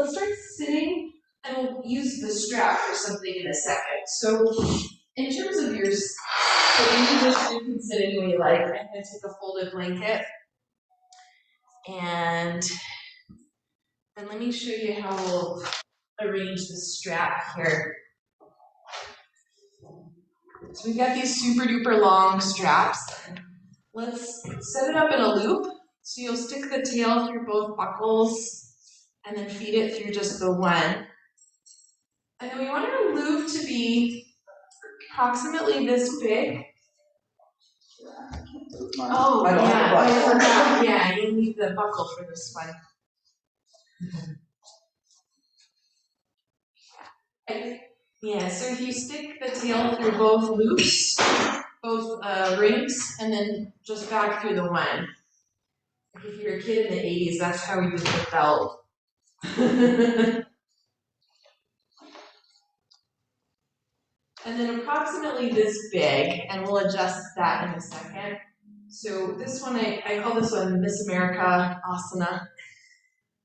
let's start sitting and we'll use the strap for something in a second. So in terms of your sitting position, you can sit any way you like. I'm going to take a folded blanket and then let me show you how we'll arrange the strap here. So we've got these super duper long straps. Let's set it up in a loop. So you'll stick the tail through both buckles and then feed it through just the one. And then we want our loop to be approximately this big. Oh, yeah, I forgot. Yeah, you need the buckle for this one. Yeah, so if you stick the tail through both loops, both rings, and then just back through the one. If you're a kid in the 80s, that's how we did the belt. And then approximately this big, and we'll adjust that in a second. So this one, I call this one Miss America Asana.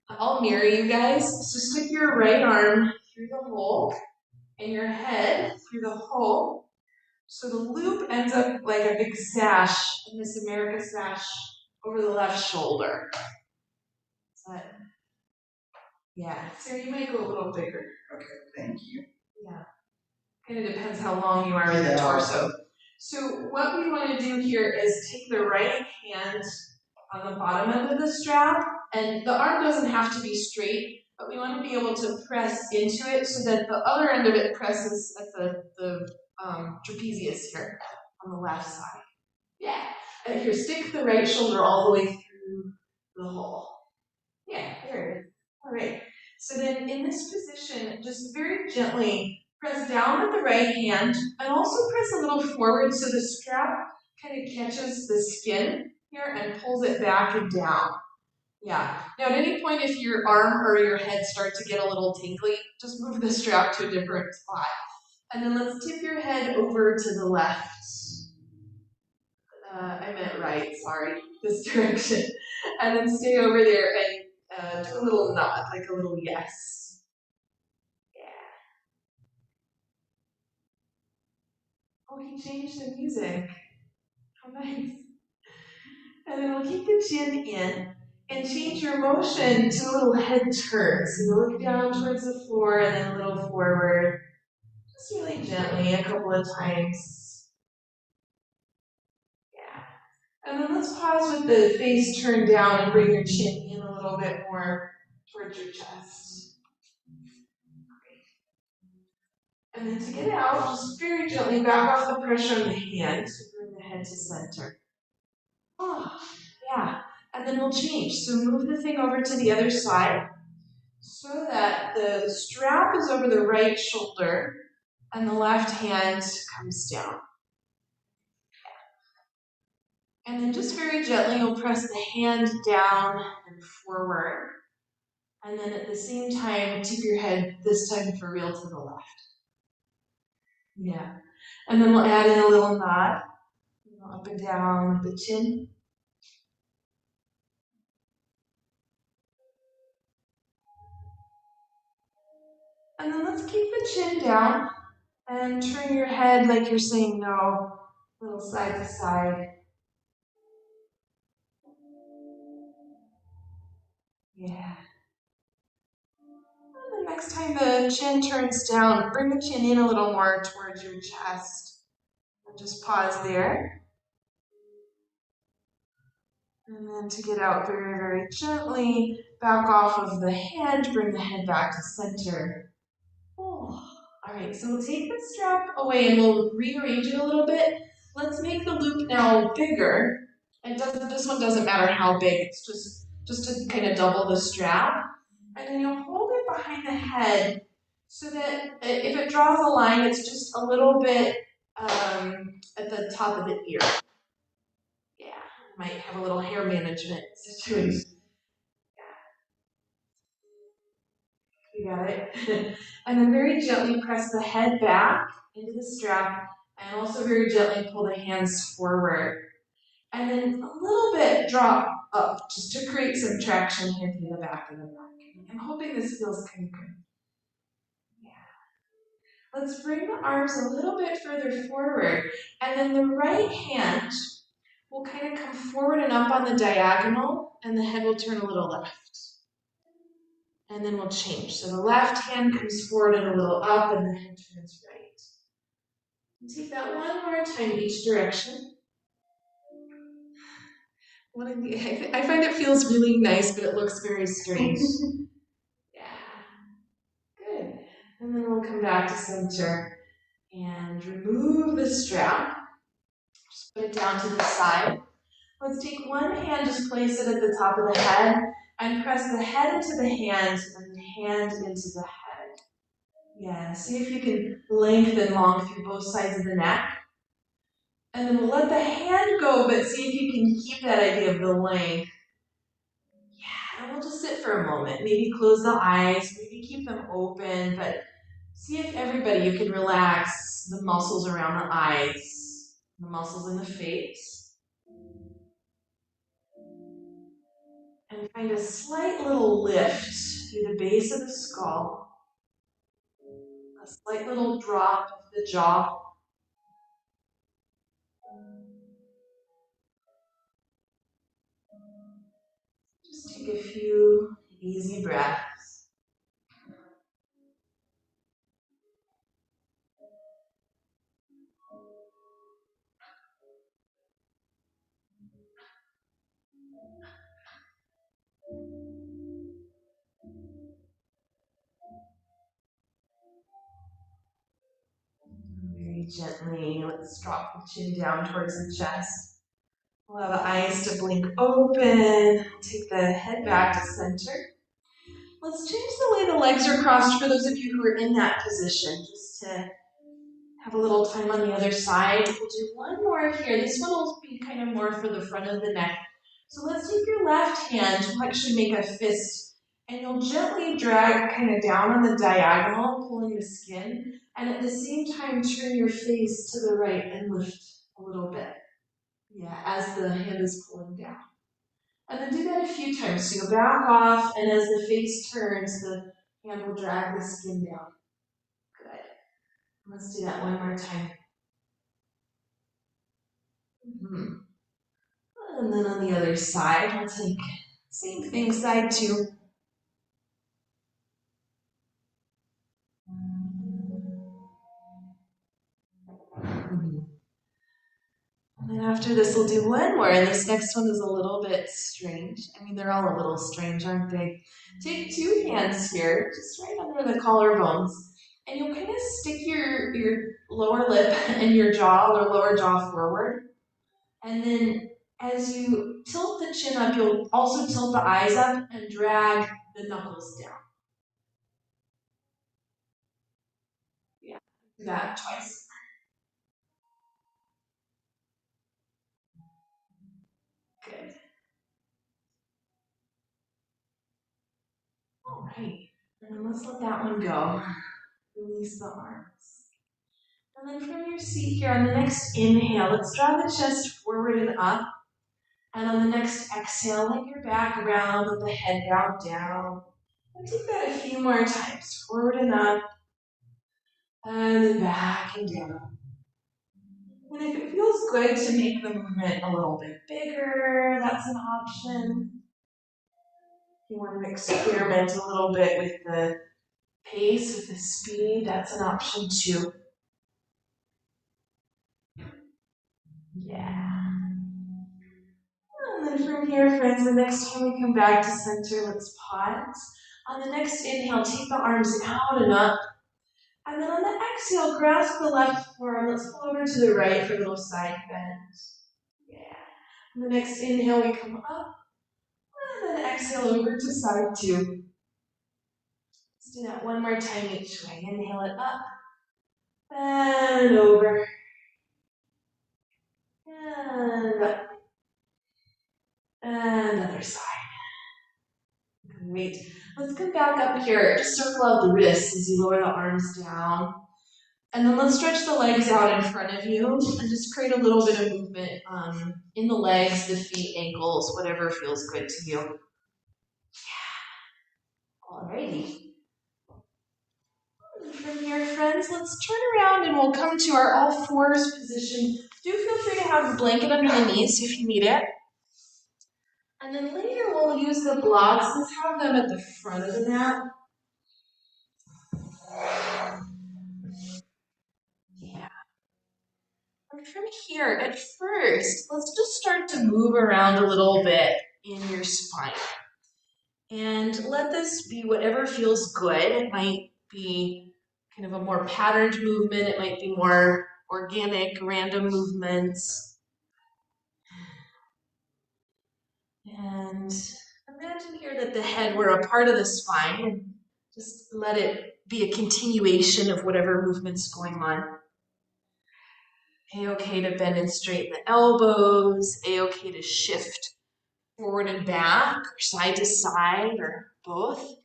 I'll mirror you guys. So stick your right arm through the hole and your head through the hole. So the loop ends up like a big sash, a Miss America sash over the left shoulder. But yeah, so you might go a little bigger. Okay, thank you. Yeah, kind of depends how long you are in the torso. So what we want to do here is take the right hand on the bottom end of the strap, and the arm doesn't have to be straight, but we want to be able to press into it so that the other end of it presses at the trapezius here on the left side. Yeah. And here, stick the right shoulder all the way through the hole. Yeah, there it is. All right. So then in this position, just very gently press down with the right hand and also press a little forward so the strap kind of catches the skin here and pulls it back and down. Yeah. Now at any point if your arm or your head start to get a little tingly, just move the strap to a different spot. And then let's tip your head over to the left. I meant right, sorry, this direction. And then stay over there and do a little nod, like a little yes. Yeah. Oh, he changed the music. How nice. And then we'll keep the chin in and change your motion to a little head turn. So you look down towards the floor and then a little forward. Just really gently, a couple of times. Yeah. And then let's pause with the face turned down and bring your chin in a little bit more towards your chest. And then to get it out, just very gently back off the pressure on the hand to bring the head to center. Oh, yeah. And then we'll change. So move the thing over to the other side so that the strap is over the right shoulder and the left hand comes down. And then just very gently, you'll press the hand down and forward. And then at the same time, tip your head, this time for real, to the left. Yeah. And then we'll add in a little nod. Up and down the chin. And then let's keep the chin down and turn your head like you're saying no, a little side to side. Yeah. And the next time the chin turns down, bring the chin in a little more towards your chest. And just pause there. And then to get out very, very gently, back off of the hand, bring the head back to center. Oh. All right, so we'll take the strap away and we'll rearrange it a little bit. Let's make the loop now bigger. And this one doesn't matter how big, it's just to kind of double the strap. And then you'll hold it behind the head so that if it draws a line, it's just a little bit at the top of the ear. Yeah, might have a little hair management situation. You got it. And then very gently press the head back into the strap and also very gently pull the hands forward. And then a little bit drop up just to create some traction here through the back of the neck. I'm hoping this feels kind of good. Yeah. Let's bring the arms a little bit further forward, and then the right hand will kind of come forward and up on the diagonal, and the head will turn a little left. And then we'll change. So the left hand comes forward and a little up, and the head turns right. Take that one more time each direction. I find it feels really nice, but it looks very strange. Yeah, good. And then we'll come back to center and remove the strap. Just put it down to the side. Let's take one hand, just place it at the top of the head, and press the head into the hand and the hand into the head. Yeah, see if you can lengthen long through both sides of the neck. And then we'll let the hand go, but see if you can keep that idea of the length. Yeah, and we'll just sit for a moment. Maybe close the eyes, maybe keep them open, but see if everybody, you can relax the muscles around the eyes, the muscles in the face. And find a slight little lift through the base of the skull. A slight little drop of the jaw. Just take a few easy breaths. Very gently, let's drop the chin down towards the chest. Allow the eyes to blink open. Take the head back to center. Let's change the way the legs are crossed for those of you who are in that position, just to have a little time on the other side. We'll do one more here. This one will be kind of more for the front of the neck. So let's take your left hand, we'll actually make a fist, and you'll gently drag kind of down on the diagonal, pulling the skin, and at the same time turn your face to the right and lift a little bit. Yeah, as the hand is pulling down. And then do that a few times. So you back off, and as the face turns, the hand will drag the skin down. Good. Let's do that one more time. And then on the other side, we'll take same thing, side two. And then after this, we'll do one more, and this next one is a little bit strange. I mean, they're all a little strange, aren't they? Take two hands here, just right under the collarbones, and you'll kind of stick your lower lip and your jaw, or lower jaw forward. And then as you tilt the chin up, you'll also tilt the eyes up and drag the knuckles down. Yeah, do that twice. Good. All right. And then let's let that one go. Release the arms. And then from your seat here, on the next inhale, let's draw the chest forward and up. And on the next exhale, let your back round and the head bow down. And take that a few more times. Forward and up. And then back and down. And if it feels good to make the movement a little bit bigger, that's an option. If you want to experiment a little bit with the pace, with the speed, that's an option too. Yeah. And then from here, friends, the next time we come back to center, let's pause. On the next inhale, take the arms out and up. And then on the exhale, grasp the left forearm. Let's pull over to the right for a little side bend. Yeah. On the next inhale, we come up. And then exhale over to side two. Let's do that one more time each way. Inhale it up. And over. And up. And other side. Great. Let's come back up here. Just circle out the wrists as you lower the arms down. And then let's stretch the legs out in front of you and just create a little bit of movement in the legs, the feet, ankles, whatever feels good to you. Yeah. Alrighty. From here, friends, let's turn around and we'll come to our all fours position. Do feel free to have the blanket under the knees if you need it. And then later we'll use the blocks. Let's have them at the front of the mat. Yeah. And from here, at first, let's just start to move around a little bit in your spine. And let this be whatever feels good. It might be kind of a more patterned movement. It might be more organic, random movements. And imagine here that the head were a part of the spine, and just let it be a continuation of whatever movement's going on. A-okay to bend and straighten the elbows, A-okay to shift forward and back, or side to side, or both.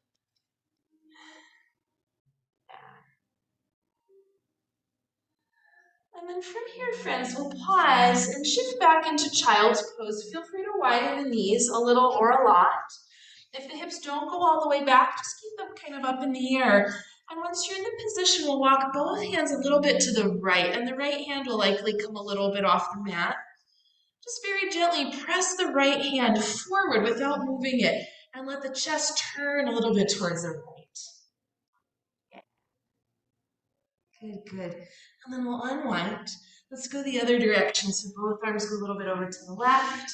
And then from here, friends, we'll pause and shift back into child's pose. Feel free to widen the knees a little or a lot. If the hips don't go all the way back, just keep them kind of up in the air. And once you're in the position, we'll walk both hands a little bit to the right, and the right hand will likely come a little bit off the mat. Just very gently press the right hand forward without moving it, and let the chest turn a little bit towards the right. Good, good. And then we'll unwind. Let's go the other direction. So both arms go a little bit over to the left.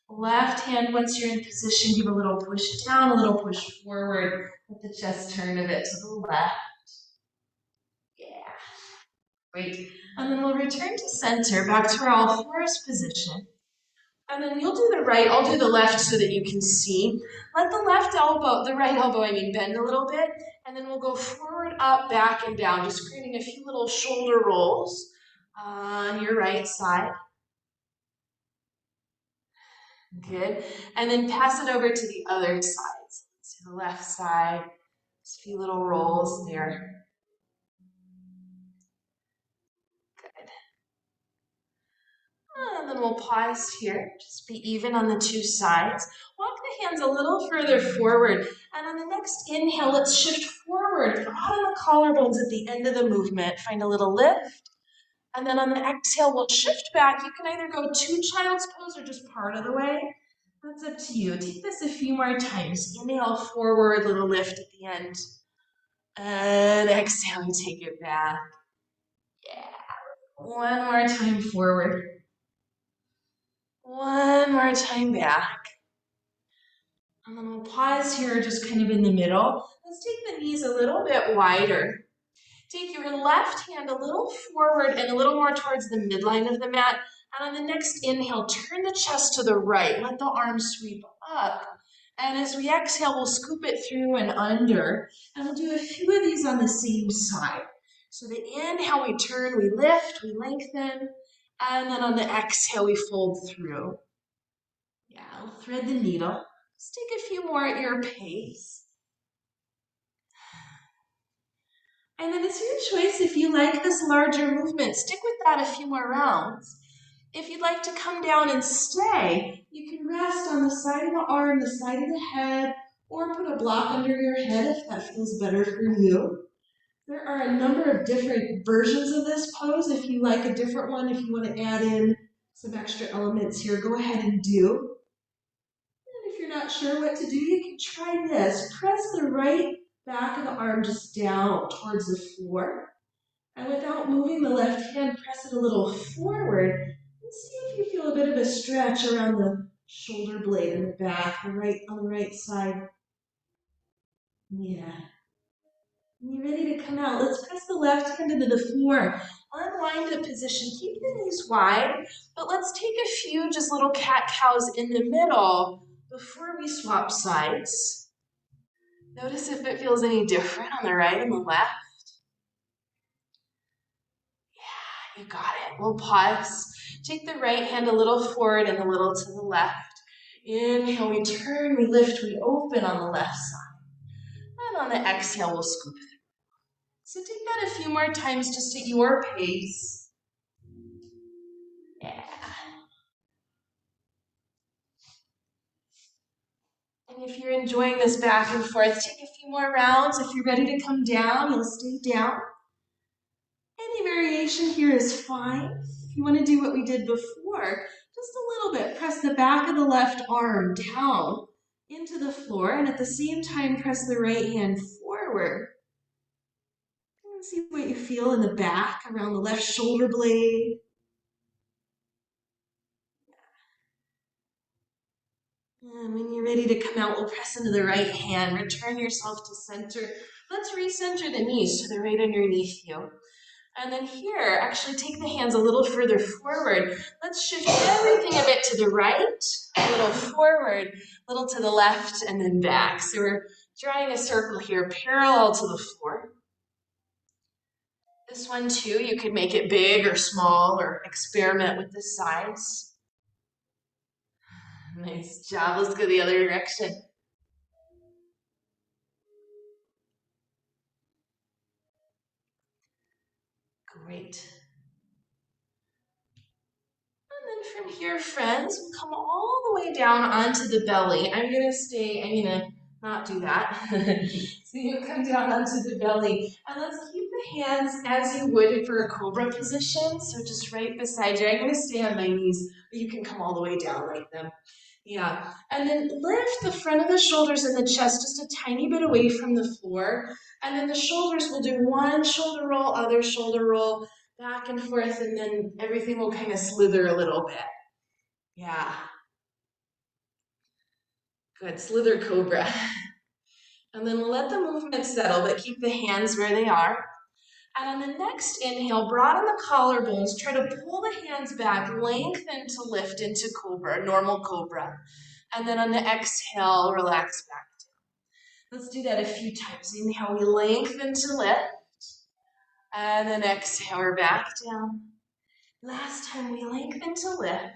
Left hand, once you're in position, give a little push down, a little push forward. Let the chest turn a bit to the left. Yeah. Great. And then we'll return to center, back to our all fours position. And then you'll do the right, I'll do the left so that you can see. Let the left elbow, the right elbow, bend a little bit. And then we'll go forward, up, back, and down, just creating a few little shoulder rolls on your right side. Good. And then pass it over to the other side. So to the left side, just a few little rolls there. Good. And then we'll pause here. Just be even on the two sides. Walk the hands a little further forward. And on the next inhale, let's shift forward. Broaden the collarbones at the end of the movement. Find a little lift. And then on the exhale, we'll shift back. You can either go to child's pose or just part of the way. That's up to you. Take this a few more times. Inhale forward, little lift at the end. And exhale, you take it back. Yeah. One more time forward. One more time back. And then we'll pause here just kind of in the middle. Let's take the knees a little bit wider. Take your left hand a little forward and a little more towards the midline of the mat. And on the next inhale, turn the chest to the right. Let the arms sweep up. And as we exhale, we'll scoop it through and under. And we'll do a few of these on the same side. So the inhale, we turn, we lift, we lengthen. And then on the exhale, we fold through. Yeah, we'll thread the needle. Just take a few more at your pace. And then it's your choice if you like this larger movement. Stick with that a few more rounds. If you'd like to come down and stay, you can rest on the side of the arm, the side of the head, or put a block under your head if that feels better for you. There are a number of different versions of this pose. If you like a different one, if you want to add in some extra elements here, go ahead and do. And if you're not sure what to do, you can try this. Press the right back of the arm just down towards the floor. And without moving the left hand, press it a little forward. And see if you feel a bit of a stretch around the shoulder blade in the back, on the right side. Yeah. And you're ready to come out. Let's press the left hand into the floor. Unwind the position. Keep the knees wide, but let's take a few just little cat-cows in the middle before we swap sides. Notice if it feels any different on the right and the left. Yeah, you got it. We'll pause. Take the right hand a little forward and a little to the left. Inhale, we turn, we lift, we open on the left side. And on the exhale, we'll scoop through. So take that a few more times just at your pace. Yeah. And if you're enjoying this back and forth, take a few more rounds. If you're ready to come down, you'll stay down. Any variation here is fine. If you want to do what we did before, just a little bit, press the back of the left arm down into the floor, and at the same time, press the right hand forward. And see what you feel in the back, around the left shoulder blade. And when you're ready to come out, we'll press into the right hand. Return yourself to center. Let's recenter the knees to the right underneath you. And then here, actually take the hands a little further forward. Let's shift everything a bit to the right, a little forward, a little to the left, and then back. So we're drawing a circle here parallel to the floor. This one too, you could make it big or small or experiment with the size. Nice job. Let's go the other direction. Great. And then from here, friends, we'll come all the way down onto the belly. I'm gonna not do that. So you come down onto the belly. And let's keep the hands as you would for a cobra position. So just right beside you. I'm gonna stay on my knees, but you can come all the way down like them. Yeah, and then lift the front of the shoulders and the chest just a tiny bit away from the floor. And then the shoulders, will do one shoulder roll, other shoulder roll, back and forth, and then everything will kind of slither a little bit. Yeah. Good, slither cobra. And then we'll let the movement settle, but keep the hands where they are. And on the next inhale, broaden the collarbones, try to pull the hands back, lengthen to lift into cobra, normal cobra. And then on the exhale, relax back down. Let's do that a few times. Inhale, we lengthen to lift. And then exhale, we're back down. Last time, we lengthen to lift.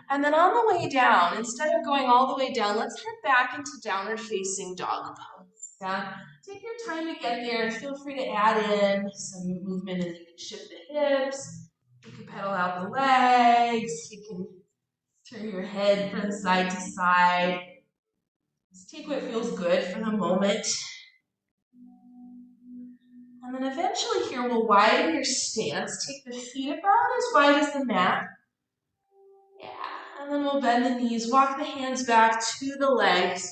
And then on the way down, instead of going all the way down, let's head back into downward facing dog pose. Yeah? Take your time to get there. Feel free to add in some movement, and you can shift the hips. You can pedal out the legs. You can turn your head from side to side. Just take what feels good for the moment. And then eventually here, we'll widen your stance. Take the feet about as wide as the mat. Yeah, and then we'll bend the knees, walk the hands back to the legs,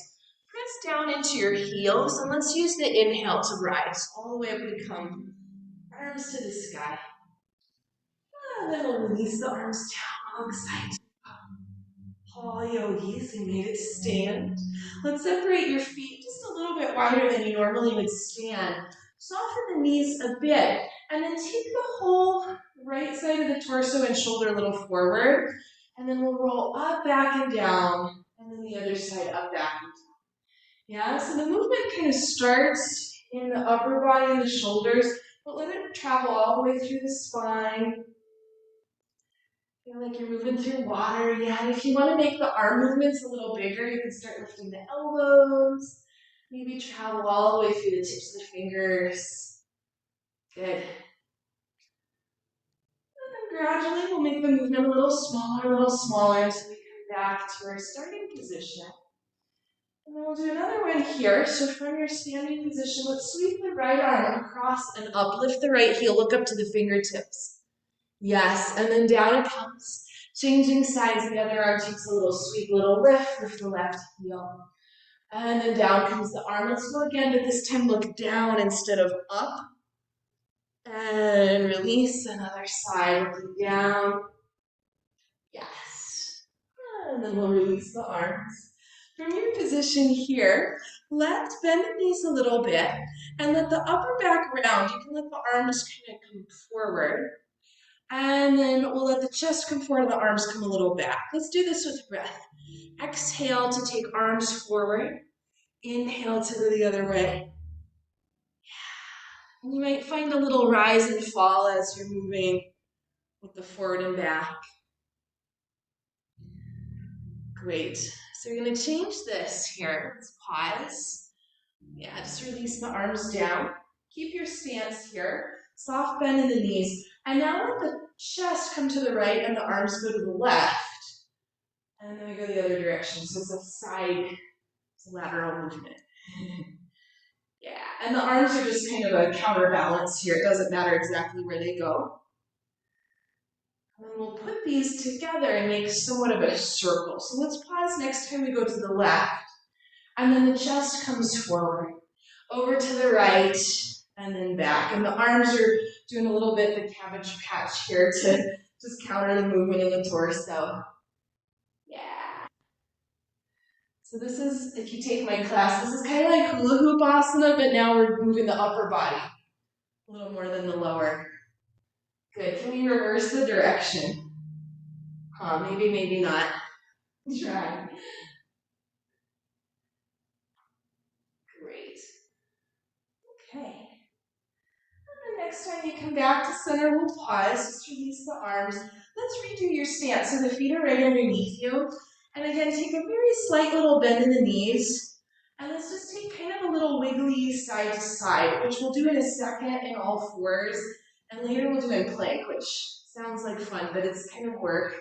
press down into your heels, and let's use the inhale to rise all the way up and come, arms to the sky. And then we'll release the arms down alongside. Paul yogis, we made it to stand. Let's separate your feet just a little bit wider than you normally would stand. Soften the knees a bit, and then take the whole right side of the torso and shoulder a little forward, and then we'll roll up, back, and down, and then the other side up, back, and down. Yeah, so the movement kind of starts in the upper body and the shoulders, but let it travel all the way through the spine. Feel like you're moving through water. Yeah, and if you want to make the arm movements a little bigger, you can start lifting the elbows. Maybe travel all the way through the tips of the fingers. Good. And then gradually we'll make the movement a little smaller until we come back to our starting position. And then we'll do another one here. So from your standing position, let's sweep the right arm across and up. Lift the right heel, look up to the fingertips. Yes, and then down it comes. Changing sides, the other arm takes a little sweep, little lift the left heel. And then down comes the arm. Let's go again, but this time look down instead of up. And release another side, looking down. Yes. And then we'll release the arms. From your position here, let's bend the knees a little bit and let the upper back round. You can let the arms kind of come forward. And then we'll let the chest come forward and the arms come a little back. Let's do this with breath. Exhale to take arms forward. Inhale to go the other way. And you might find a little rise and fall as you're moving with the forward and back. Great. So you're going to change this here. Let's pause. Yeah, just release the arms down. Keep your stance here. Soft bend in the knees. And now let the chest come to the right and the arms go to the left. And then we go the other direction. So it's a side Lateral movement. Yeah, and the arms are just kind of a counterbalance here. It doesn't matter exactly where they go. And then we'll put these together and make somewhat of a circle. So let's pause next time we go to the left. And then the chest comes forward, over to the right, and then back. And the arms are doing a little bit the cabbage patch here to just counter the movement in the torso. Yeah. So this is, if you take my class, this is kind of like hula hoop asana, but now we're moving the upper body a little more than the lower. Good. Can we reverse the direction? Maybe, maybe not. Try. Great. Okay. And the next time you come back to center, we'll pause. Just release the arms. Let's redo your stance. So the feet are right underneath you. And again, take a very slight little bend in the knees. And let's just take kind of a little wiggly side to side, which we'll do in a second in all fours. And later we'll do in plank, which sounds like fun, but it's kind of work.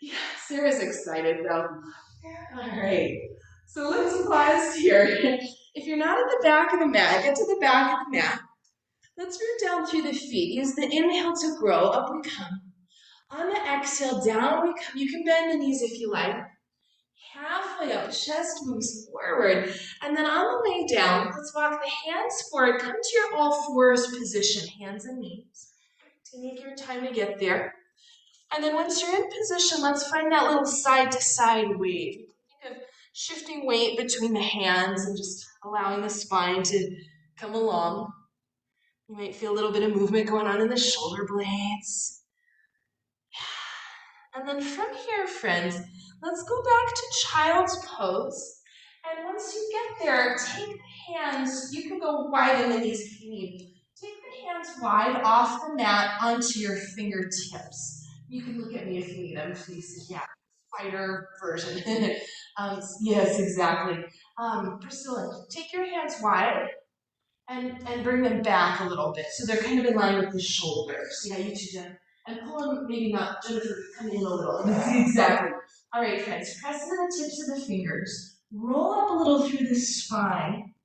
Yeah, Sarah's excited though. All right. So let's pause here. If you're not at the back of the mat, get to the back of the mat. Let's root down through the feet. Use the inhale to grow. Up we come. On the exhale, down we come. You can bend the knees if you like. Halfway up, chest moves forward. And then on the way down, let's walk the hands forward. Come to your all fours position, hands and knees. Take your time to get there. And then once you're in position, let's find that little side to side wave. Think of shifting weight between the hands and just allowing the spine to come along. You might feel a little bit of movement going on in the shoulder blades. And then from here, friends, let's go back to child's pose. And once you get there, take the hands, you can go wide in the knees if you need. Take the hands wide off the mat onto your fingertips. You can look at me if you need them, please. Yeah, fighter version. Yes, exactly. Priscilla, take your hands wide. And bring them back a little bit. So they're kind of in line with the shoulders. Yeah, you two, Jen. And pull them, maybe not, Jennifer, come in a little. Exactly. All right, friends, press into the tips of the fingers. Roll up a little through the spine.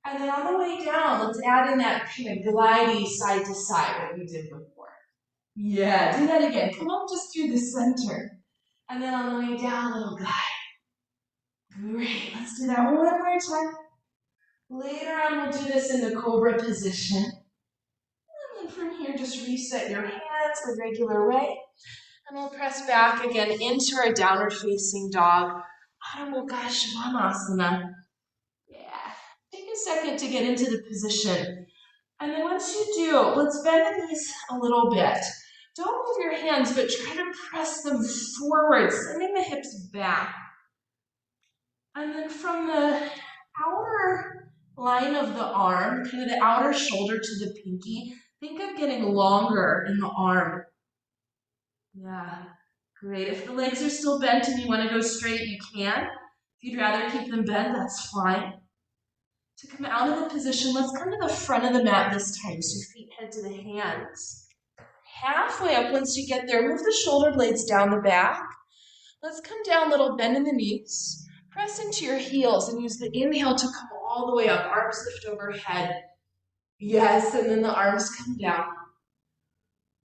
And then on the way down, let's add in that kind of glidey side to side that we did before. Yeah, do that again. Come up just through the center. And then on the way down, a little glide. Great, let's do that one more time. Later on, we'll do this in the cobra position. And then from here, just reset your hands the regular way. And we'll press back again into our downward facing dog. Adho Mukha Svanasana. Yeah. Take a second to get into the position. And then once you do, let's bend the knees a little bit. Don't move your hands, but try to press them forward, sending the hips back. And then from the outer line of the arm, kind of the outer shoulder to the pinky, think of getting longer in the arm. Yeah, great. If the legs are still bent and you want to go straight, you can. If you'd rather keep them bent, that's fine. To come out of the position, let's come to the front of the mat this time, so feet head to the hands. Halfway up, once you get there, move the shoulder blades down the back. Let's come down, little bend in the knees. Press into your heels and use the inhale to come all the way up. Arms lift overhead. Yes, and then the arms come down.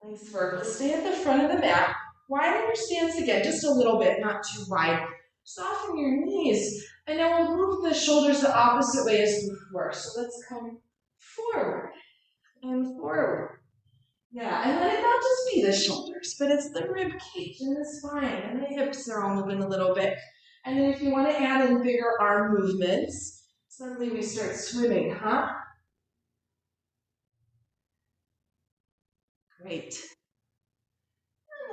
Nice work. Let's stay at the front of the mat. Widen your stance again, just a little bit, not too wide. Soften your knees. And now we'll move the shoulders the opposite way as before. So let's come forward and forward. Yeah, and let it not just be the shoulders, but it's the rib cage and the spine, and the hips are all moving a little bit. And then if you want to add in bigger arm movements, suddenly we start swimming, huh? Great.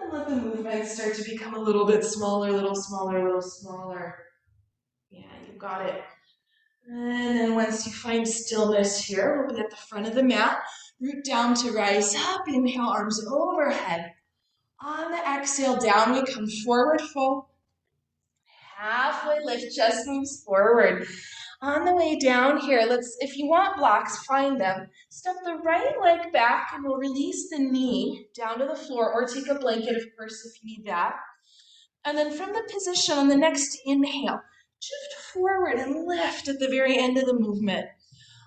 And then let the movements start to become a little bit smaller, a little smaller, a little smaller. Yeah, you got it. And then once you find stillness here, we'll be at the front of the mat. Root down to rise up. Inhale, arms overhead. On the exhale, down we come, forward fold. Halfway lift, chest moves forward. On the way down here, if you want blocks, find them. Step the right leg back and we'll release the knee down to the floor, or take a blanket, of course, if you need that. And then from the position on the next inhale, Shift forward and lift at the very end of the movement.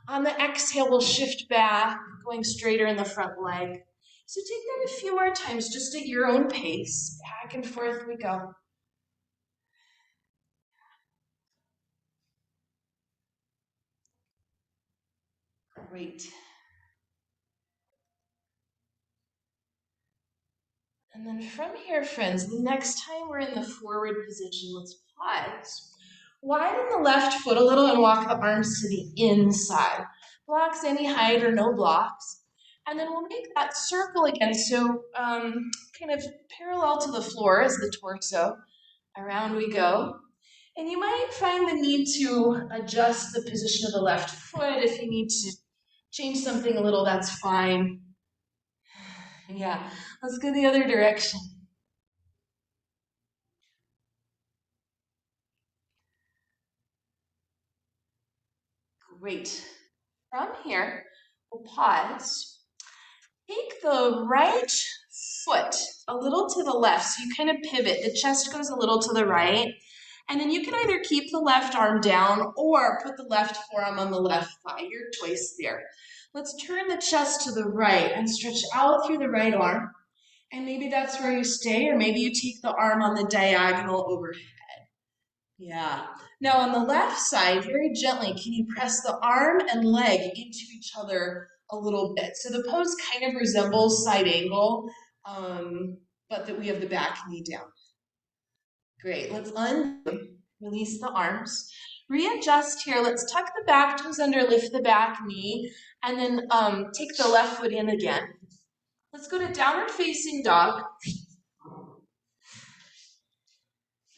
On the exhale, we'll shift back, going straighter in the front leg. So take that a few more times, just at your own pace. Back and forth we go. Great. And then from here, friends, the next time we're in the forward position, let's pause. Widen the left foot a little and walk the arms to the inside. Blocks any height or no blocks. And then we'll make that circle again, so kind of parallel to the floor as the torso. Around we go. And you might find the need to adjust the position of the left foot. If you need to change something a little, that's fine. Yeah, let's go the other direction. Great. From here, we'll pause. Take the right foot a little to the left, so you kind of pivot. The chest goes a little to the right, and then you can either keep the left arm down or put the left forearm on the left thigh, your choice there. Let's turn the chest to the right and stretch out through the right arm, and maybe that's where you stay, or maybe you take the arm on the diagonal overhead. Yeah. Now on the left side, very gently, can you press the arm and leg into each other a little bit? So the pose kind of resembles side angle, but that we have the back knee down. Great, let's undo, release the arms. Readjust here, let's tuck the back toes under, lift the back knee, and then take the left foot in again. Let's go to downward facing dog.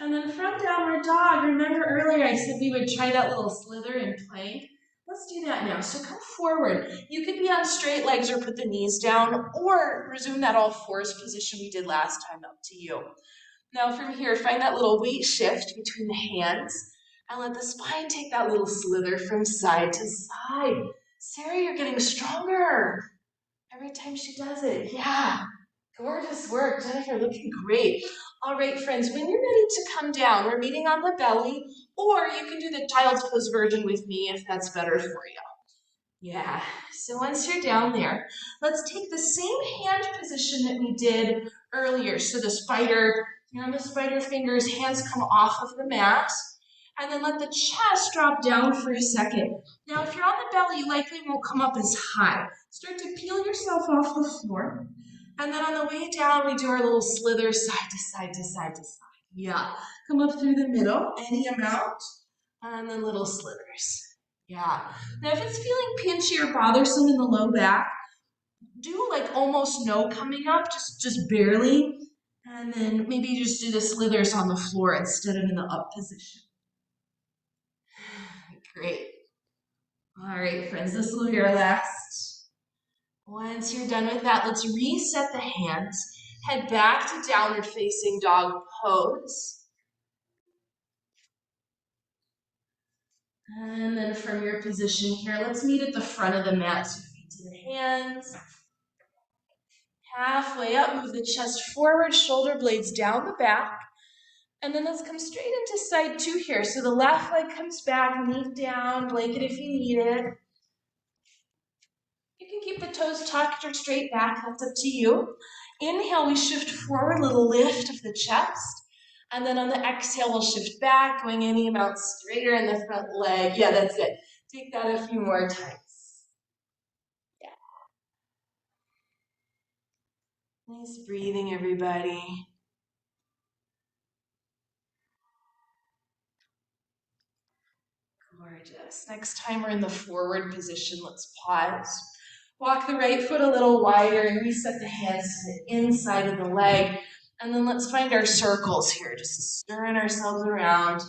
And then from downward dog, remember earlier I said we would try that little slither and plank? Let's do that now. So come forward. You could be on straight legs or put the knees down, or resume that all fours position we did last time, up to you. Now from here, find that little weight shift between the hands, and let the spine take that little slither from side to side. Sarah, you're getting stronger every time she does it. Yeah. Gorgeous work, Jennifer, looking great. All right, friends, when you're ready to come down, we're meeting on the belly, or you can do the child's pose version with me if that's better for you. Yeah, so once you're down there, let's take the same hand position that we did earlier. So the spider, you're on the spider fingers, hands come off of the mat, and then let the chest drop down for a second. Now, if you're on the belly, you likely won't come up as high. Start to peel yourself off the floor. And then on the way down, we do our little slither side to side to side to side. Yeah, come up through the middle, any amount, and then little slithers. Yeah. Now, if it's feeling pinchy or bothersome in the low back, do like almost no coming up, just barely, and then maybe just do the slithers on the floor instead of in the up position. Great. All right, friends, this will be our last. Once you're done with that, let's reset the hands. Head back to downward facing dog pose. And then from your position here, let's meet at the front of the mat. So feet to the hands. Halfway up, move the chest forward, shoulder blades down the back. And then let's come straight into side two here. So the left leg comes back, knee down, blanket if you need it. You can keep the toes tucked or straight back, that's up to you. Inhale, we shift forward, little lift of the chest. And then on the exhale, we'll shift back, going any amount straighter in the front leg. Yeah, that's it. Take that a few more times. Yeah. Nice breathing, everybody. Gorgeous. Next time we're in the forward position, let's pause. Walk the right foot a little wider and reset the hands to the inside of the leg. And then let's find our circles here, just stirring ourselves around.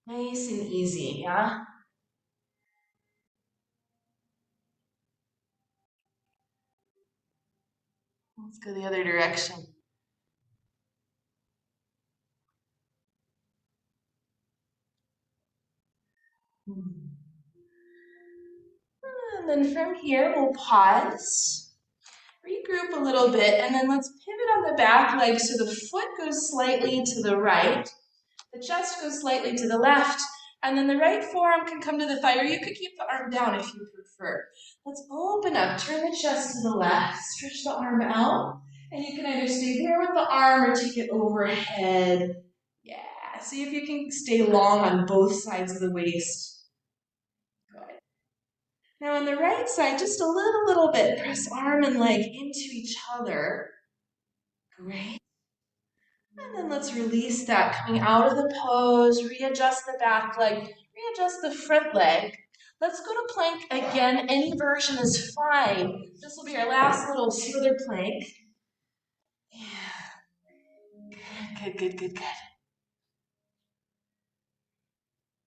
Nice and easy, yeah? Let's go the other direction. And then from here, we'll pause, regroup a little bit, and then let's pivot on the back leg so the foot goes slightly to the right. The chest goes slightly to the left, and then the right forearm can come to the thigh, or you could keep the arm down if you prefer. Let's open up, turn the chest to the left, stretch the arm out, and you can either stay here with the arm or take it overhead. Yeah, see if you can stay long on both sides of the waist. Good. Now on the right side, just a little bit, press arm and leg into each other. Great. And then let's release that, coming out of the pose, readjust the back leg, readjust the front leg. Let's go to plank again. Any version is fine. This will be our last little further plank. Yeah. Good.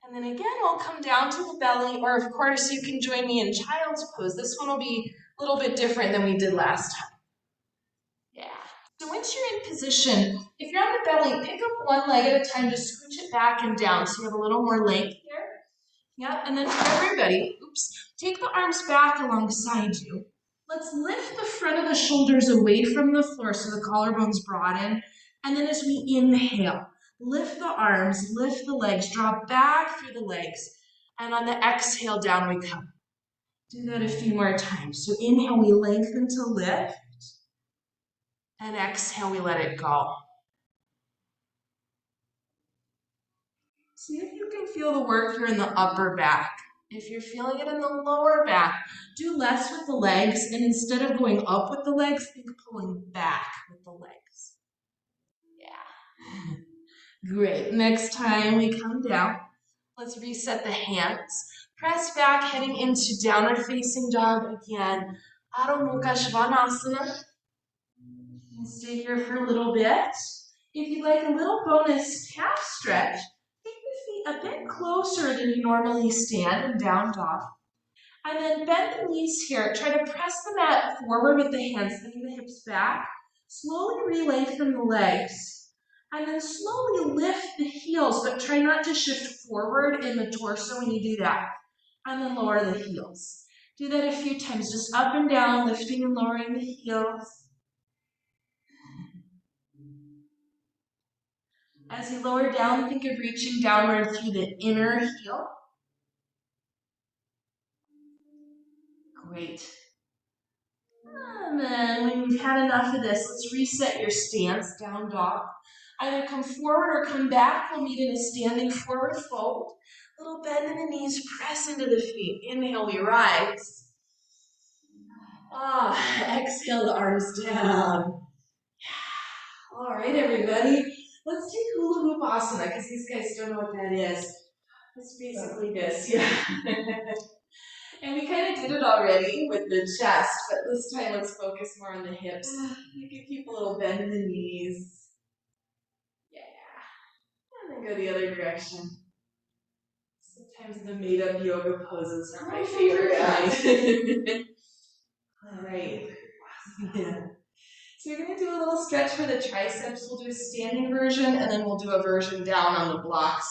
And then again, we'll come down to the belly, or of course, you can join me in child's pose. This one will be a little bit different than we did last time. Yeah. So once you're in position, if you're on the belly, pick up one leg at a time, just scooch it back and down so you have a little more length here. Yeah, and then for everybody, take the arms back alongside you. Let's lift the front of the shoulders away from the floor so the collarbones broaden. And then as we inhale, lift the arms, lift the legs, draw back through the legs. And on the exhale, down we come. Do that a few more times. So inhale, we lengthen to lift. And exhale, we let it go. See if you can feel the work here in the upper back. If you're feeling it in the lower back, do less with the legs, and instead of going up with the legs, think pulling back with the legs. Yeah. Great. Next time we come down, let's reset the hands. Press back, heading into downward facing dog again. Adho Mukha Svanasana. And stay here for a little bit. If you'd like a little bonus calf stretch, take the feet a bit closer than you normally stand in down dog. And then bend the knees here. Try to press the mat forward with the hands, sending the hips back. Slowly re-lengthen the legs. And then slowly lift the heels, but try not to shift forward in the torso when you do that. And then lower the heels. Do that a few times, just up and down, lifting and lowering the heels. As you lower down, think of reaching downward through the inner heel. Great. And then when you've had enough of this, let's reset your stance, down dog. Either come forward or come back. We'll meet in a standing forward fold. Little bend in the knees, press into the feet. Inhale, we rise. Exhale, the arms down. All right, everybody. Let's take hula hoop asana, because these guys don't know what that is. It's basically this, yeah. And we kind of did it already with the chest, but this time let's focus more on the hips. You can keep a little bend in the knees. Yeah. And then go the other direction. Sometimes the made-up yoga poses are my favorite kind. All right. Yeah. So we're going to do a little stretch for the triceps. We'll do a standing version, and then we'll do a version down on the blocks.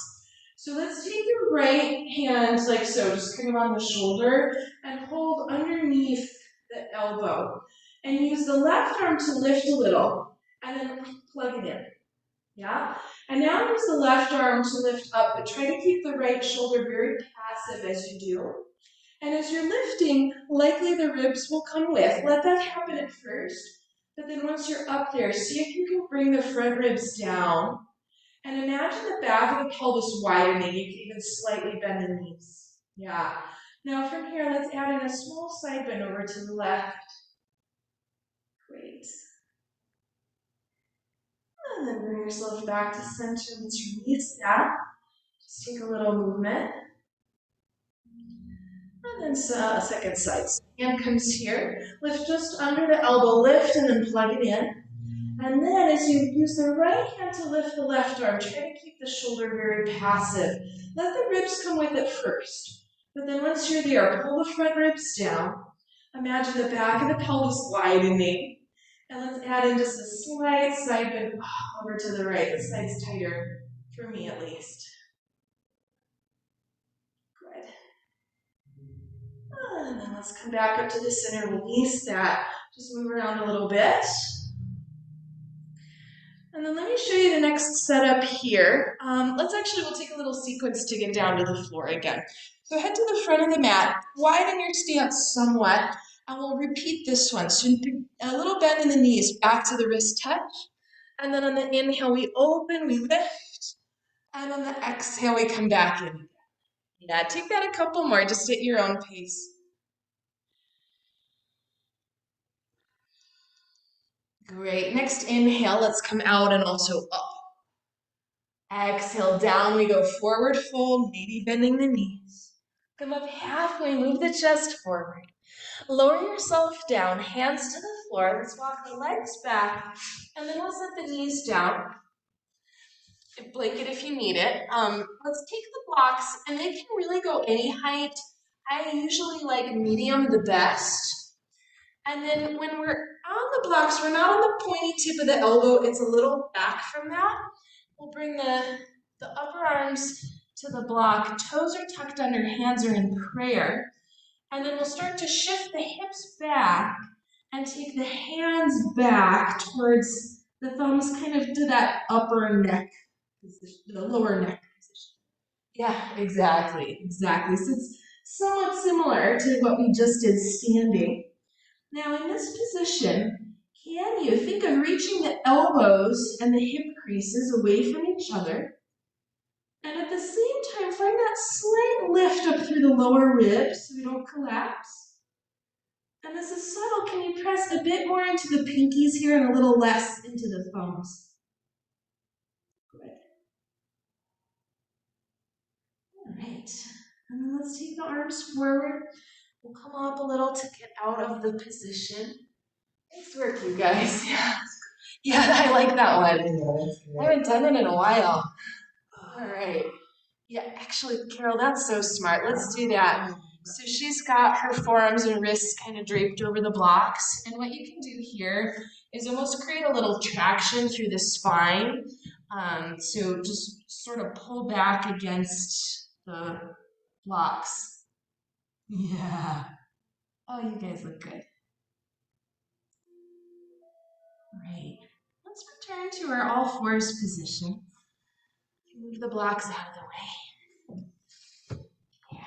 So let's take your right hand like so, just kind of on the shoulder, and hold underneath the elbow. And use the left arm to lift a little, and then plug it in. Yeah? And now use the left arm to lift up, but try to keep the right shoulder very passive as you do. And as you're lifting, likely the ribs will come with. Let that happen at first. But then once you're up there, see if you can bring the front ribs down. And imagine the back of the pelvis widening. You can even slightly bend the knees. Yeah. Now from here, let's add in a small side bend over to the left. Great. And then bring yourself back to center. Let's release that. Just take a little movement. And then a second side. So hand comes here. Lift just under the elbow. Lift and then plug it in. And then as you use the right hand to lift the left arm, try to keep the shoulder very passive. Let the ribs come with it first. But then once you're there, pull the front ribs down. Imagine the back of the pelvis widening. And let's add in just a slight side bend over to the right. The side's tighter, for me at least. Good. And then let's come back up to the center, release that. Just move around a little bit. And then let me show you the next setup here. We'll take a little sequence to get down to the floor again. So head to the front of the mat, widen your stance somewhat, and we'll repeat this one. So a little bend in the knees, back to the wrist touch. And then on the inhale, we open, we lift. And on the exhale, we come back in. Yeah, take that a couple more, just at your own pace. Great. Next inhale, let's come out and also up. Exhale, down we go, forward fold, maybe bending the knees. Come up halfway, move the chest forward. Lower yourself down, hands to the floor. Let's walk the legs back, and then we'll set the knees down. Blanket if you need it. Let's take the blocks, and they can really go any height. I usually like medium the best. And then when we're on the blocks, we're not on the pointy tip of the elbow. It's a little back from that. We'll bring the upper arms to the block. Toes are tucked under, hands are in prayer. And then we'll start to shift the hips back and take the hands back towards the thumbs kind of to that upper neck position, the lower neck position. Yeah, exactly. So it's somewhat similar to what we just did standing. Now in this position, can you think of reaching the elbows and the hip creases away from each other? And at the same time, find that slight lift up through the lower ribs so we don't collapse. And this is subtle. Can you press a bit more into the pinkies here and a little less into the thumbs? Good. All right. And then let's take the arms forward. We'll come up a little to get out of the position. Nice work, you guys. Yeah, I like that one. I haven't done it in a while. All right. Yeah, actually, Carol, that's so smart. Let's do that. So she's got her forearms and wrists kind of draped over the blocks. And what you can do here is almost create a little traction through the spine. So just sort of pull back against the blocks. Yeah. Oh, you guys look good. Great. Let's return to our all fours position. Move the blocks out of the way. Yeah.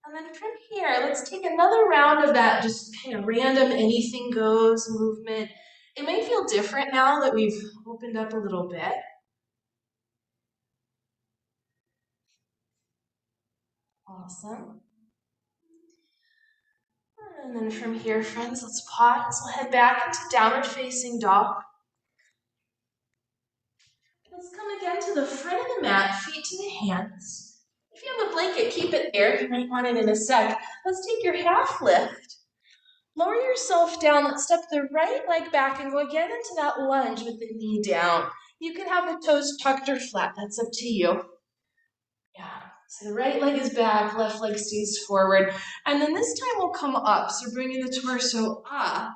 And then from here, let's take another round of that just kind of random anything goes movement. It may feel different now that we've opened up a little bit. Awesome. And then from here, friends, let's pause. We'll head back into downward facing dog. Let's come again to the front of the mat, feet to the hands. If you have a blanket, keep it there. You might want it in a sec. Let's take your half lift. Lower yourself down. Let's step the right leg back and go again into that lunge with the knee down. You can have the toes tucked or flat. That's up to you. Yeah. So the right leg is back, left leg stays forward. And then this time we'll come up. So bringing the torso up.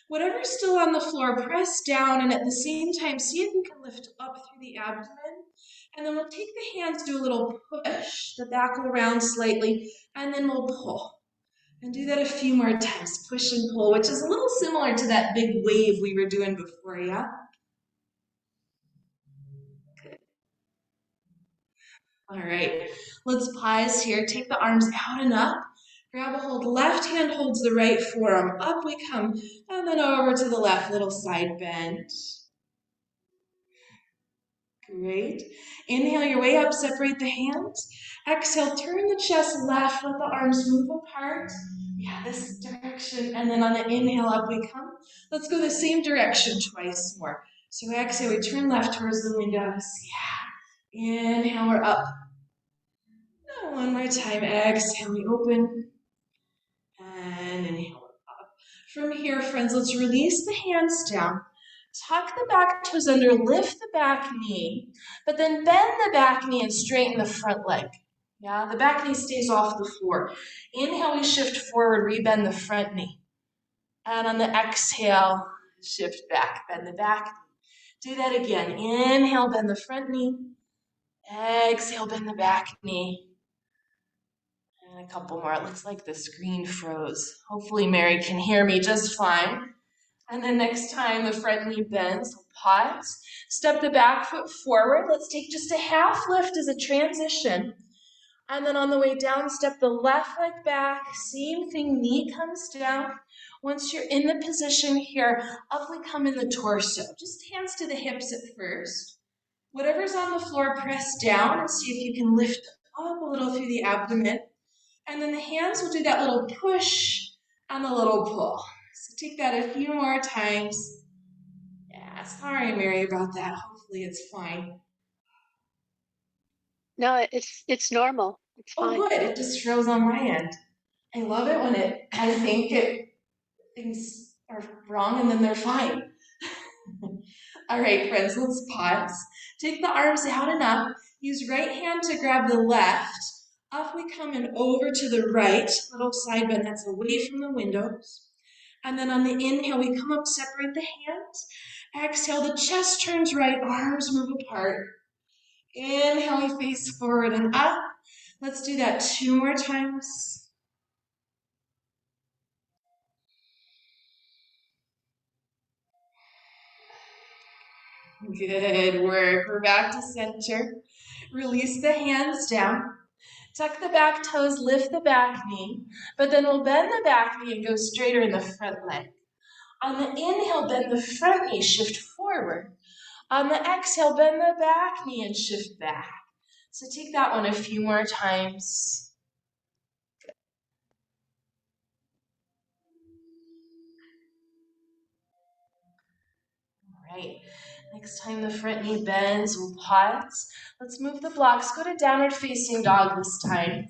Whatever's still on the floor, press down, and at the same time, see if you can lift up through the abdomen. And then we'll take the hands, do a little push. The back will round slightly, and then we'll pull. And do that a few more times, push and pull, which is a little similar to that big wave we were doing before, yeah? Good. All right, let's pause here. Take the arms out and up. Grab a hold. Left hand holds the right forearm. Up we come, and then over to the left, little side bend. Great. Inhale your way up, separate the hands. Exhale, turn the chest left, let the arms move apart. Yeah, this direction. And then on the inhale, up we come. Let's go the same direction twice more. So exhale, we turn left towards the windows. Yeah. Inhale, we're up. And one more time. Exhale, we open. And inhale, up. From here, friends, let's release the hands down. Tuck the back toes under, lift the back knee, but then bend the back knee and straighten the front leg. Yeah, the back knee stays off the floor. Inhale, we shift forward, rebend the front knee. And on the exhale, shift back, bend the back knee. Do that again. Inhale, bend the front knee. Exhale, bend the back knee. And a couple more. It looks like the screen froze. Hopefully Mary can hear me just fine. And then next time the front knee bends, pause. Step the back foot forward. Let's take just a half lift as a transition. And then on the way down, step the left leg back. Same thing, knee comes down. Once you're in the position here, up we come in the torso. Just hands to the hips at first. Whatever's on the floor, press down and see if you can lift up a little through the abdomen. And then the hands will do that little push and a little pull. So take that a few more times. Yeah, sorry, Mary, about that. Hopefully it's fine. No, it's normal. It's fine. Oh, good. It just froze on my end. I love it when I think things are wrong and then they're fine. All right, friends, let's pause. Take the arms out and up. Use right hand to grab the left. Up we come and over to the right. Little side bend that's away from the windows. And then on the inhale, we come up, separate the hands. Exhale, the chest turns right, arms move apart. Inhale, we face forward and up. Let's do that 2 more times. Good work. We're back to center. Release the hands down. Tuck the back toes, lift the back knee, but then we'll bend the back knee and go straighter in the front leg. On the inhale, bend the front knee, shift forward. On the exhale, bend the back knee and shift back. So take that one a few more times. All right. Next time the front knee bends, we'll pause. Let's move the blocks. Go to downward facing dog this time.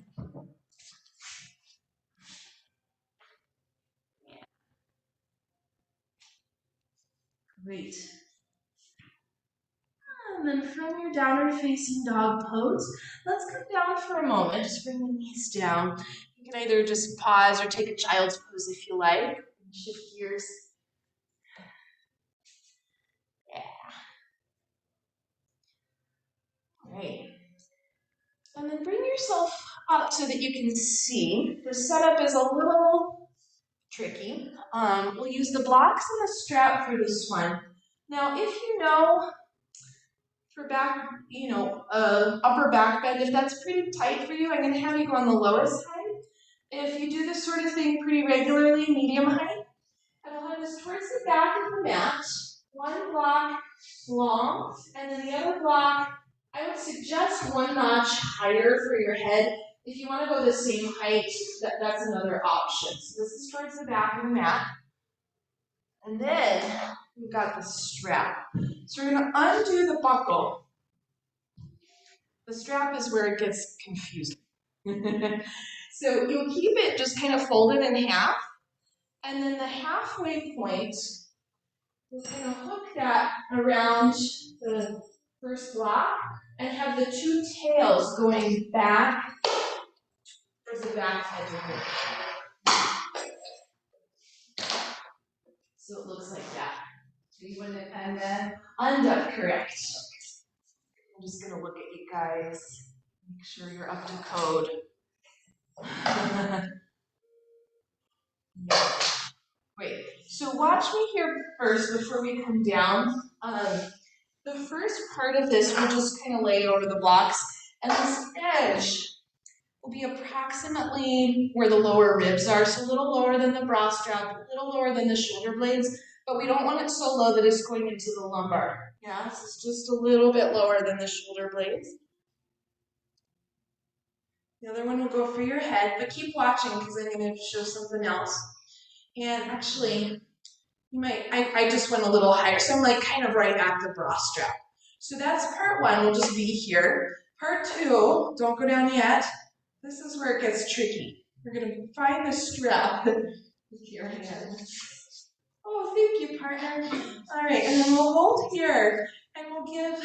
Great. And then from your downward facing dog pose, let's come down for a moment. Just bring the knees down. You can either just pause or take a child's pose if you like. Shift gears. Yeah. All right. And then bring yourself up so that you can see. The setup is a little tricky. We'll use the blocks and the strap for this one. Now, if you know for back, upper back bend, if that's pretty tight for you, I'm going to have you go on the lowest height. If you do this sort of thing pretty regularly, medium height, and I'll have this towards the back of the mat. One block long, and then the other block, I would suggest one notch higher for your head. If you want to go the same height, that's another option. So this is towards the back of the mat. And then we've got the strap. So we're going to undo the buckle. The strap is where it gets confusing. So you'll keep it just kind of folded in half, and then the halfway point, we're going to hook that around the first block and have the two tails going back towards the back edge of it. So it looks like that. And then unduck, correct. I'm just going to look at you guys, make sure you're up to code. Yeah. Great. So watch me here first before we come down. The first part of this will just kind of lay over the blocks, and this edge will be approximately where the lower ribs are, so a little lower than the bra strap, a little lower than the shoulder blades, but we don't want it so low that it's going into the lumbar. Yeah, so it's just a little bit lower than the shoulder blades. The other one will go for your head, but keep watching because I'm going to show something else. And actually, you might, I just went a little higher, so I'm like kind of right at the bra strap. So that's part one, will just be here. Part two, don't go down yet. This is where it gets tricky. We're going to find the strap with your hand. Oh, thank you, partner. All right, and then we'll hold here, and we'll give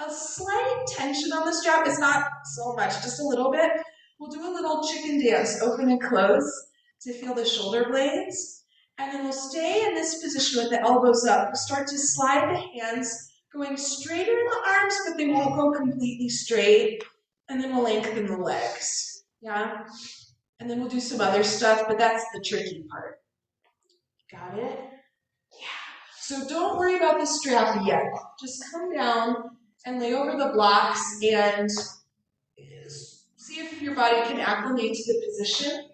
a slight tension on the strap. It's not so much, just a little bit. We'll do a little chicken dance, open and close, to feel the shoulder blades. And then we'll stay in this position with the elbows up. We'll start to slide the hands, going straighter in the arms, but they won't go completely straight. And then we'll lengthen the legs. Yeah? And then we'll do some other stuff, but that's the tricky part. Got it? Yeah. So don't worry about the strap yet. Just come down and lay over the blocks and see if your body can acclimate to the position.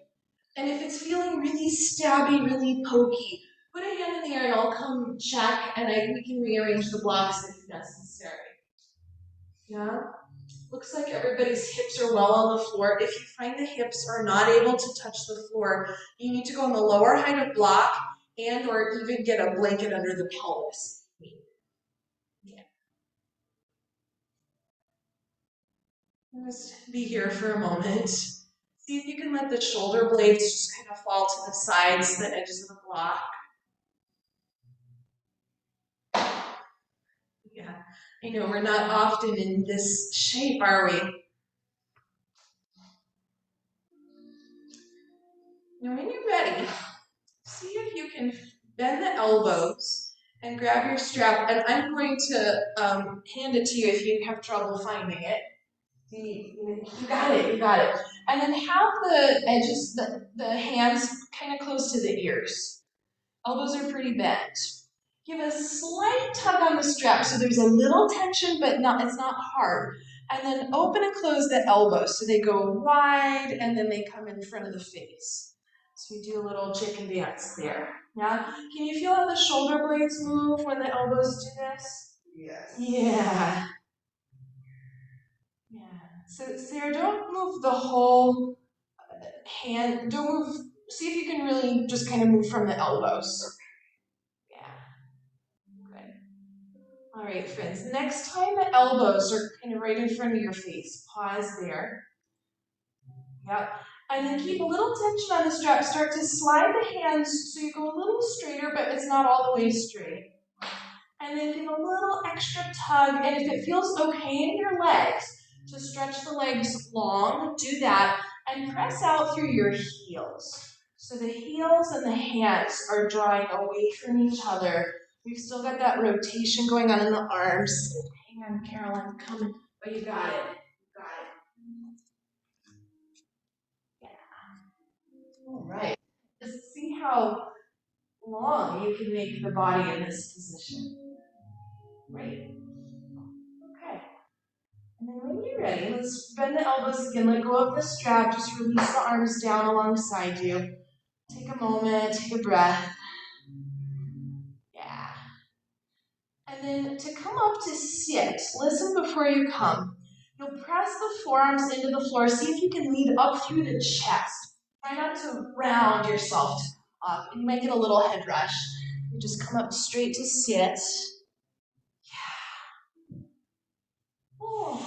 And if it's feeling really stabby, really pokey, put a hand in the air and I'll come check and we can rearrange the blocks if necessary. Yeah? Looks like everybody's hips are well on the floor. If you find the hips are not able to touch the floor, you need to go on the lower height of block and or even get a blanket under the pelvis. Yeah. Just be here for a moment. See if you can let the shoulder blades just kind of fall to the sides, the edges of the block. Yeah, I know we're not often in this shape, are we? Now when you're ready, see if you can bend the elbows and grab your strap, and I'm going to hand it to you if you have trouble finding it. You got it, you got it. And then have the edges, the hands kind of close to the ears. Elbows are pretty bent. Give a slight tug on the strap so there's a little tension, but it's not hard. And then open and close the elbows so they go wide and then they come in front of the face. So you do a little chicken dance there. Yeah? Can you feel how the shoulder blades move when the elbows do this? Yes. Yeah. Yeah. So Sarah, don't move the whole hand. Don't move. See if you can really just kind of move from the elbows. Yeah. Good. All right, friends. Next time the elbows are kind of right in front of your face, pause there. Yep. And then keep a little tension on the strap. Start to slide the hands so you go a little straighter, but it's not all the way straight. And then give a little extra tug. And if it feels okay in your legs to stretch the legs long, do that. And press out through your heels. So the heels and the hands are drawing away from each other. We've still got that rotation going on in the arms. Hang on, Carolyn, come. Oh, you got it. You got it. Yeah. All right. Just see how long you can make the body in this position. Great. Okay. And then when you're ready, let's bend the elbows again. Let go of the strap. Just release the arms down alongside you. Take a moment, take a breath. Yeah. And then to come up to sit, listen before you come. You'll press the forearms into the floor. See if you can lead up through the chest. Try not to round yourself up. You might get a little head rush. You just come up straight to sit. Yeah. Oh.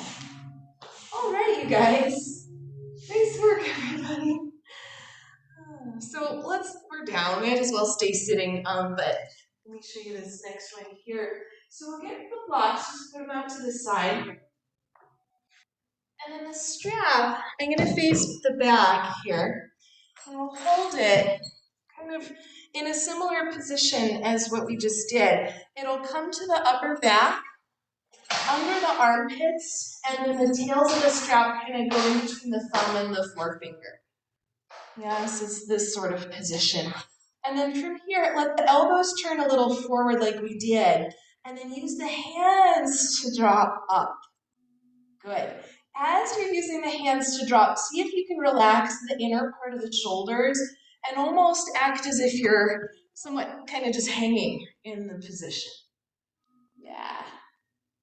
All right, you guys. Nice work, everybody. So we're down. We might as well stay sitting, but let me show you this next one here. So we'll get the blocks, just put them out to the side. And then the strap, I'm going to face the back here. And we'll hold it kind of in a similar position as what we just did. It'll come to the upper back, under the armpits, and then the tails of the strap kind of go in between the thumb and the forefinger. Yeah, this is this sort of position. And then from here, let the elbows turn a little forward like we did. And then use the hands to drop up. Good. As you're using the hands to drop, see if you can relax the inner part of the shoulders and almost act as if you're somewhat kind of just hanging in the position. Yeah.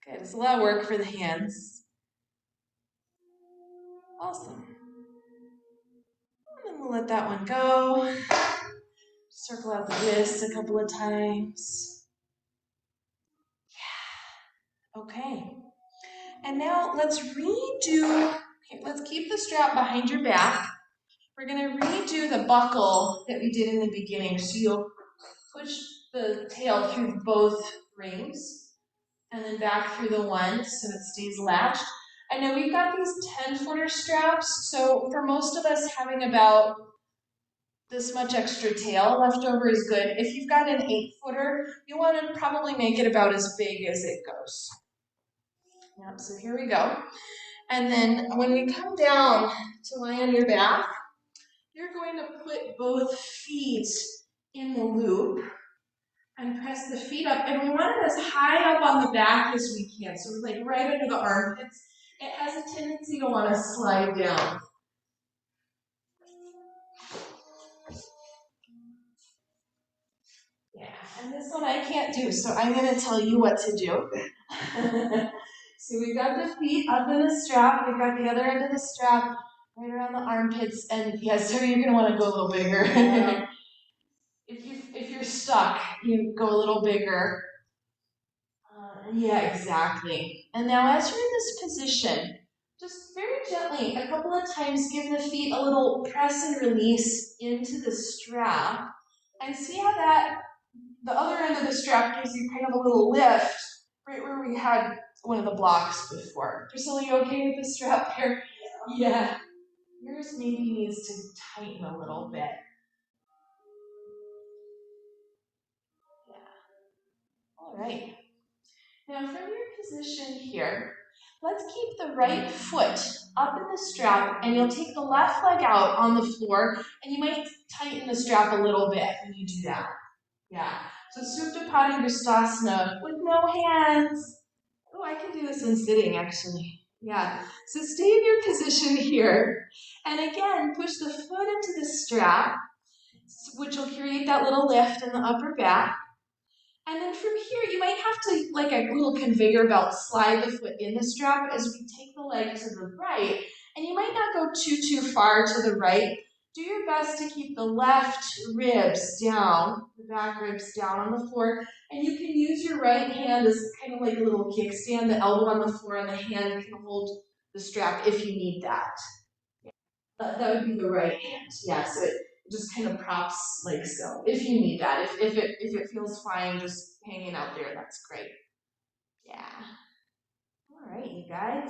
Good. It's a lot of work for the hands. Awesome. And then we'll let that one go. Circle out the wrists a couple of times. Yeah. Okay. And now let's keep the strap behind your back. We're going to redo the buckle that we did in the beginning. So you'll push the tail through both rings and then back through the one so it stays latched. I know we've got these 10-footer straps, so for most of us having about this much extra tail left over is good. If you've got an 8-footer, you want to probably make it about as big as it goes. Yep, so here we go. And then when we come down to lie on your back, you're going to put both feet in the loop. and press the feet up. And we want it as high up on the back as we can. So we're like right under the armpits. It has a tendency to want to slide down. Yeah, and this one I can't do, so I'm going to tell you what to do. So we've got the feet up in the strap, we've got the other end of the strap right around the armpits, and yes, so you're going to want to go a little bigger. If you're stuck, you go a little bigger. Yeah, exactly. And now as you're in this position, just very gently, a couple of times, give the feet a little press and release into the strap, and see how that the other end of the strap gives you kind of a little lift right where we had one of the blocks before. Priscilla, you okay with the strap there? Yeah. Yours maybe needs to tighten a little bit. Yeah. All right. Now from your position here, let's keep the right foot up in the strap, and you'll take the left leg out on the floor, and you might tighten the strap a little bit when you do that. Yeah. So Supta Padangusthasana with no hands. Oh, I can do this in sitting, actually. Yeah. So stay in your position here. And again, push the foot into the strap, which will create that little lift in the upper back. And then from here, you might have to, like a little conveyor belt, slide the foot in the strap as we take the leg to the right. And you might not go too far to the right. Do your best to keep the left ribs down, the back ribs down on the floor. And you can use your right hand as kind of like a little kickstand, the elbow on the floor, and the hand can hold the strap if you need that. That would be the right hand, yeah, so it just kind of props like so, if you need that. If it feels fine just hanging out there, that's great. Yeah. All right, you guys.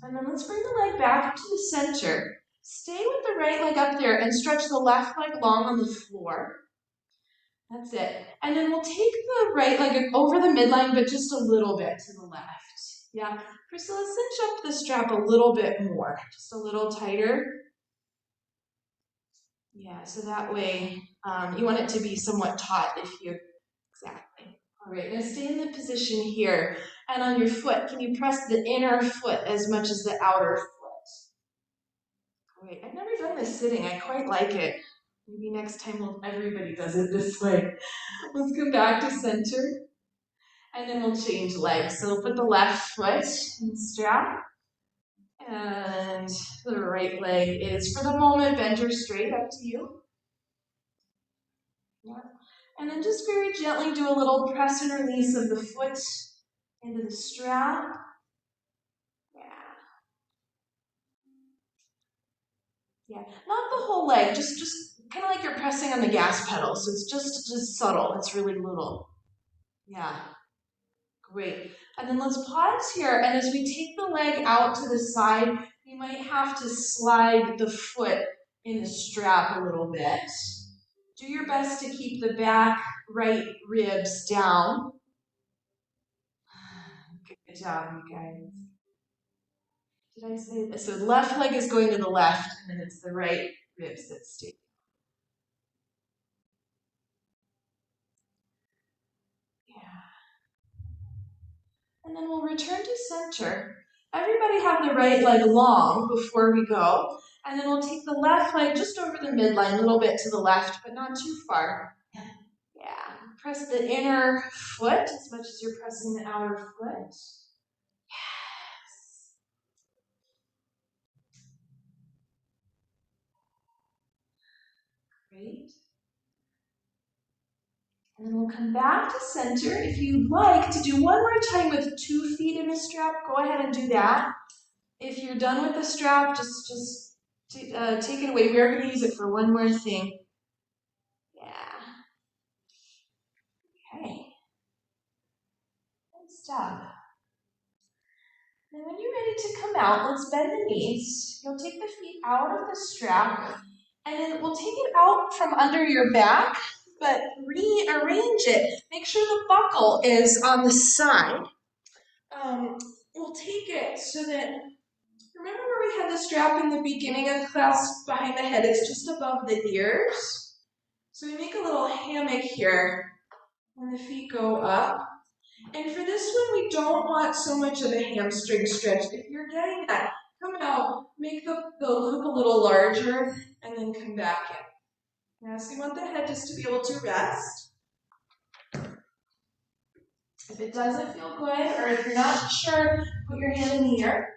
And then let's bring the leg back up to the center. Stay with the right leg up there and stretch the left leg long on the floor. That's it. And then we'll take the right leg over the midline, but just a little bit to the left. Yeah. Priscilla, cinch up the strap a little bit more, just a little tighter. Yeah, so that way you want it to be somewhat taut if you, exactly. All right, now stay in the position here. And on your foot, can you press the inner foot as much as the outer foot? Great, I've never done this sitting. I quite like it. Maybe next time everybody does it this way. Let's come back to center. And then we'll change legs. So we'll put the left foot in the strap. And the right leg is, for the moment, bent or straight, up to you. Yeah. And then just very gently do a little press and release of the foot into the strap. Yeah. Yeah. Not the whole leg, just kind of like you're pressing on the gas pedal. So it's just subtle. It's really little. Yeah. Great. And then let's pause here. And as we take the leg out to the side, you might have to slide the foot in the strap a little bit. Do your best to keep the back right ribs down. Good job, you guys. Did I say this? So the left leg is going to the left, and then it's the right ribs that stay. Yeah. And then we'll return to center. Everybody have the right leg long before we go. And then we'll take the left leg just over the midline, a little bit to the left, but not too far. Yeah. Press the inner foot as much as you're pressing the outer foot. Yes. Great. And then we'll come back to center. If you'd like to do one more time with 2 feet in the strap, go ahead and do that. If you're done with the strap, just take it away. We're going to use it for one more thing. Yeah. Okay. Good stuff. Now when you're ready to come out, let's bend the knees. You'll take the feet out of the strap, and then we'll take it out from under your back, but rearrange it. Make sure the buckle is on the side. We'll take it so that, remember where we had the strap in the beginning of class behind the head? It's just above the ears. So we make a little hammock here when the feet go up. And for this one, we don't want so much of a hamstring stretch. If you're getting that, come out, make the loop a little larger, and then come back in. Now, so you want the head just to be able to rest. If it doesn't feel good, or if you're not sure, put your hand in the air.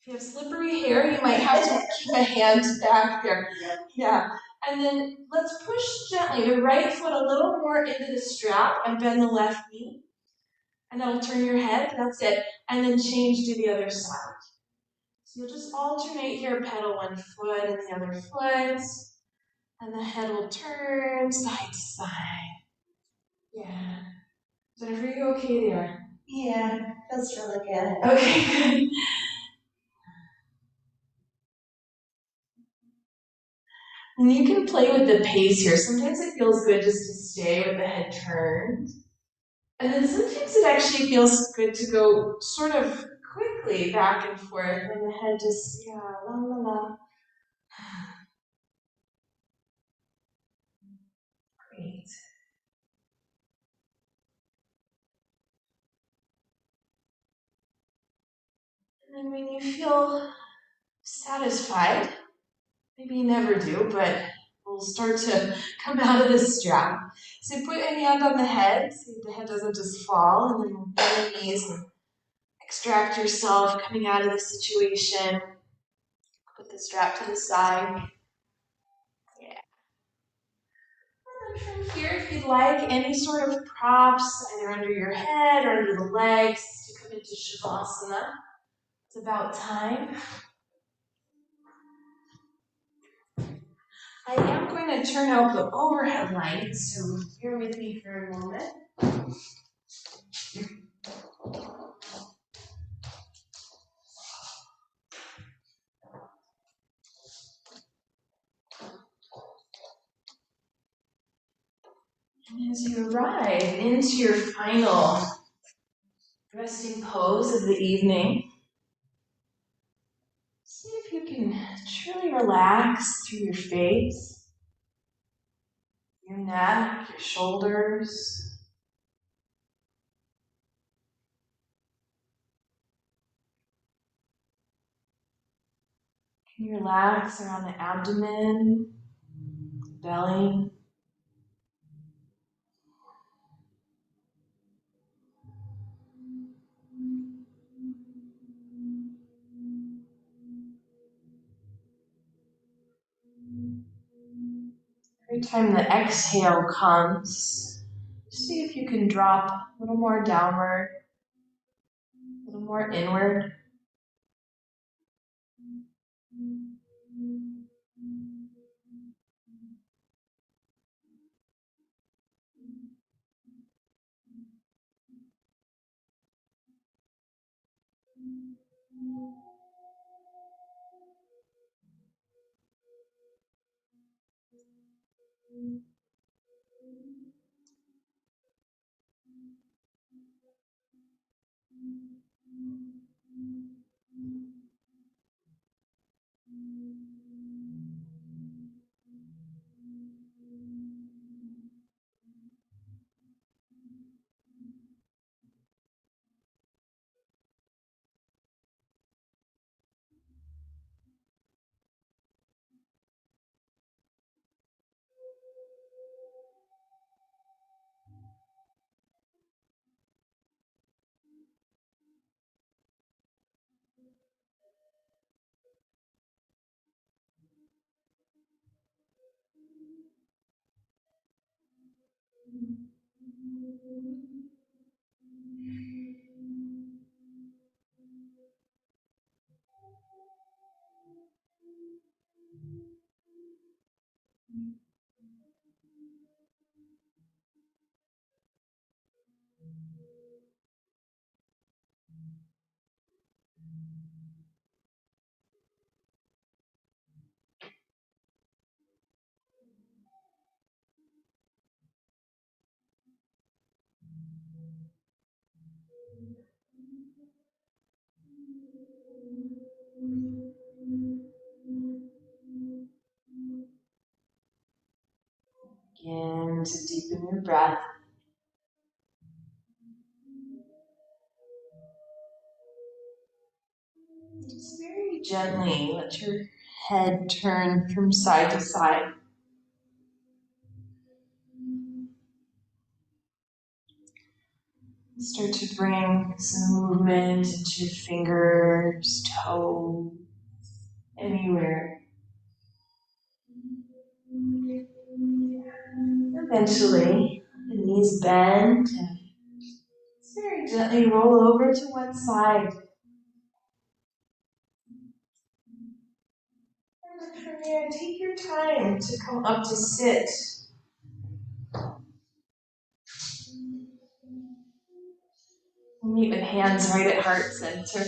If you have slippery hair, you might have to keep a hand back there. Yeah. And then let's push gently the right foot a little more into the strap and bend the left knee. And that'll turn your head, that's it. And then change to the other side. So you'll just alternate here, pedal one foot and the other foot. And the head will turn side to side. Yeah. Jennifer, are you okay there? Yeah, feels really good. Okay, good. And you can play with the pace here. Sometimes it feels good just to stay with the head turned. And then sometimes it actually feels good to go sort of quickly back and forth when the head just, yeah, la la la. Great. And then when you feel satisfied, maybe you never do, but we'll start to come out of this strap. So put a hand on the head, see if the head doesn't just fall, and then bend the knees and extract yourself coming out of the situation. Put the strap to the side. Yeah. And then from here, if you'd like, any sort of props, either under your head or under the legs, to come into Shavasana. It's about time. I am going to turn out the overhead lights, so bear with me for a moment. And as you arrive into your final resting pose of the evening, see if you can truly relax through your face, your neck, your shoulders. Can you relax around the abdomen, belly? Every time the exhale comes, see if you can drop a little more downward, a little more inward. Begin to deepen your breath. Just very gently let your head turn from side to side. Start to bring some movement into your fingers, toes, anywhere. Eventually, the knees bend and just very gently roll over to one side. And from there, take your time to come up to sit. Meet with hands right at heart center.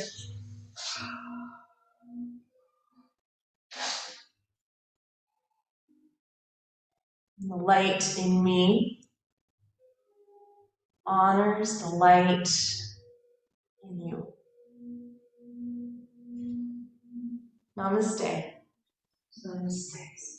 And the light in me honors the light in you. Namaste. Namaste.